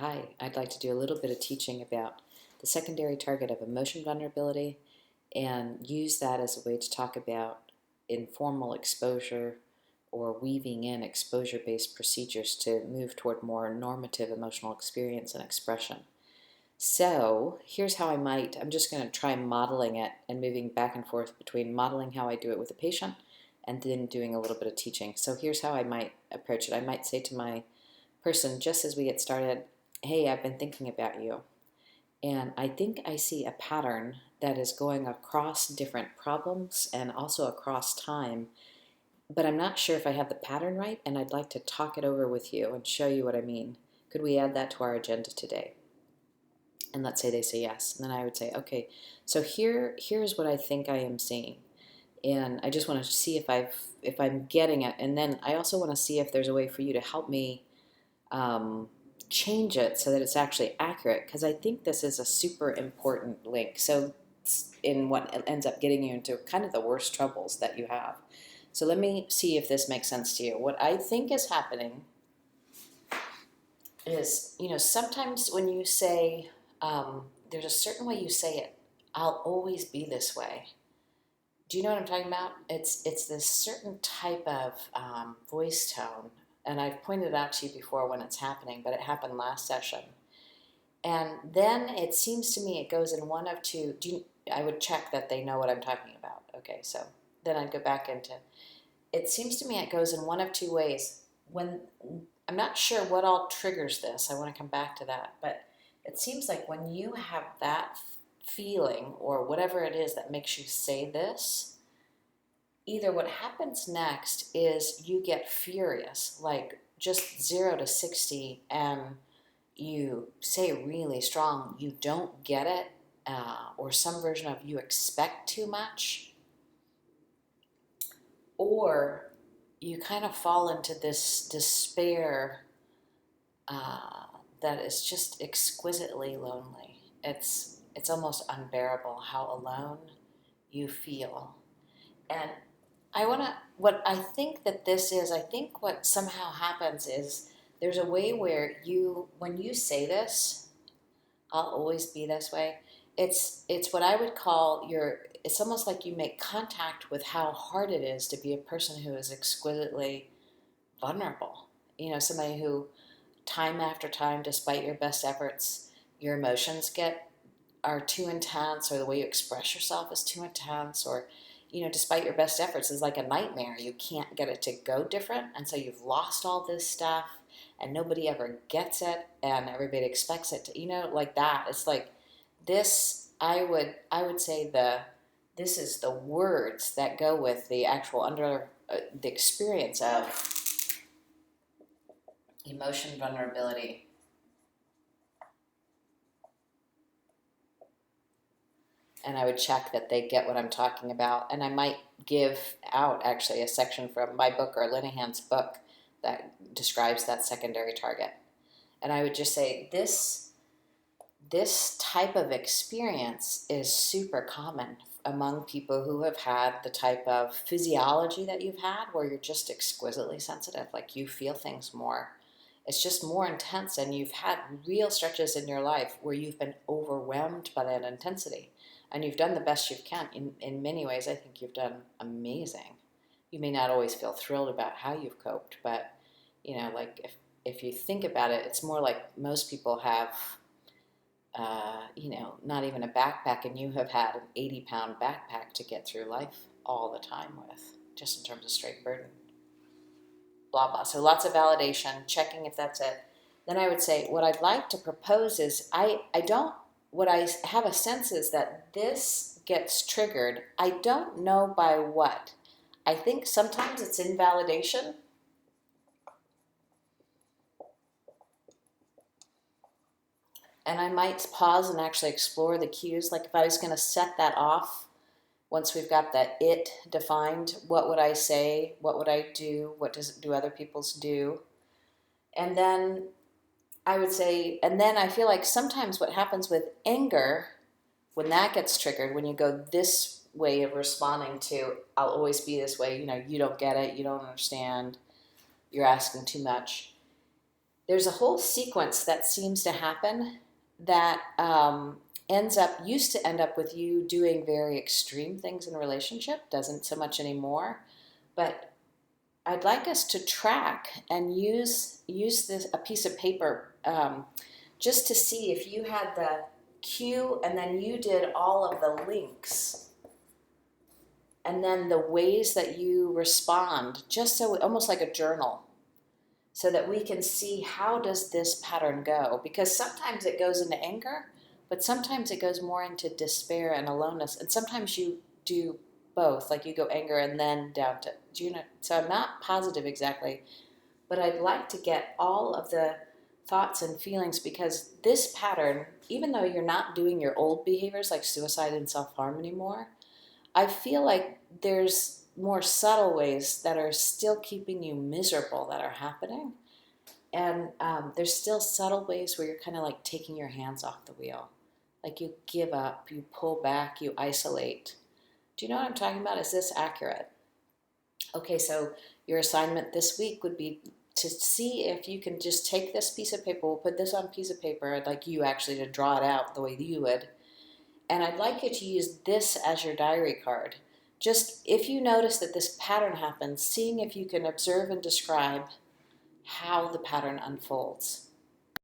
Hi, I'd like to do a little bit of teaching about the secondary target of emotion vulnerability and use that as a way to talk about informal exposure or weaving in exposure-based procedures to move toward more normative emotional experience and expression. So here's how I'm just going to try modeling it and moving back and forth between modeling how I do it with a patient and then doing a little bit of teaching. So here's how I might approach it. I might say to my person, just as we get started, hey, I've been thinking about you. And I think I see a pattern that is going across different problems and also across time, but I'm not sure if I have the pattern right, and I'd like to talk it over with you and show you what I mean. Could we add that to our agenda today? And let's say they say yes. And then I would say, okay, so here's what I think I am seeing. And I just want to see if I'm getting it. And then I also want to see if there's a way for you to help me change it so that it's actually accurate, because I think this is a super important link. So in what ends up getting you into kind of the worst troubles that you have. So let me see if this makes sense to you. What I think is happening is, sometimes when you say, there's a certain way you say it, I'll always be this way. Do you know what I'm talking about? It's this certain type of voice tone, and I've pointed it out to you before when it's happening, but it happened last session. And then it seems to me it goes in one of two. I would check that they know what I'm talking about. Okay, so then I'd go back into. It seems to me it goes in one of two ways. When I'm not sure what all triggers this, I want to come back to that, but it seems like when you have that feeling or whatever it is that makes you say this, either what happens next is you get furious, like just 0 to 60, and you say really strong, you don't get it, or some version of you expect too much, or you kind of fall into this despair that is just exquisitely lonely. It's almost unbearable how alone you feel. And what I think that this is, I think what somehow happens is there's a way where when you say this, I'll always be this way, it's what I would call it's almost like you make contact with how hard it is to be a person who is exquisitely vulnerable. Somebody who time after time, despite your best efforts, your emotions are too intense, or the way you express yourself is too intense, or despite your best efforts is like a nightmare. You can't get it to go different, and so you've lost all this stuff, and nobody ever gets it, and everybody expects it to, like that. It's like this. I would say this is the words that go with the actual the experience of emotion vulnerability. And I would check that they get what I'm talking about. And I might give out actually a section from my book or Linehan's book that describes that secondary target. And I would just say this type of experience is super common among people who have had the type of physiology that you've had, where you're just exquisitely sensitive, like you feel things more. It's just more intense, and you've had real stretches in your life where you've been overwhelmed by that intensity. And you've done the best you can. In many ways, I think you've done amazing. You may not always feel thrilled about how you've coped, but, like if you think about it, it's more like most people have, not even a backpack, and you have had an 80-pound backpack to get through life all the time with, just in terms of straight burden. Blah, blah. So lots of validation, checking if that's it. Then I would say what I'd like to propose is what I have a sense is that this gets triggered. I don't know by what. I think sometimes it's invalidation. And I might pause and actually explore the cues. Like if I was going to set that off, once we've got that it defined, what would I say? What would I do? What do other people's do? And then I would say, and then I feel like sometimes what happens with anger, when that gets triggered, when you go this way of responding to, I'll always be this way, you don't get it, you don't understand, you're asking too much, there's a whole sequence that seems to happen that used to end up with you doing very extreme things in a relationship, doesn't so much anymore. But I'd like us to track and use a piece of paper just to see if you had the cue and then you did all of the links and then the ways that you respond, just so almost like a journal, so that we can see how does this pattern go, because sometimes it goes into anger, but sometimes it goes more into despair and aloneness, and sometimes you do both, like you go anger and then down to, do you know? So I'm not positive exactly, but I'd like to get all of the thoughts and feelings, because this pattern, even though you're not doing your old behaviors like suicide and self-harm anymore, I feel like there's more subtle ways that are still keeping you miserable that are happening. And there's still subtle ways where you're kind of like taking your hands off the wheel. Like you give up, you pull back, you isolate. Do you know what I'm talking about? Is this accurate? Okay, so your assignment this week would be to see if you can just take this piece of paper, we'll put this on a piece of paper, I'd like you actually to draw it out the way you would, and I'd like you to use this as your diary card. Just if you notice that this pattern happens, seeing if you can observe and describe how the pattern unfolds.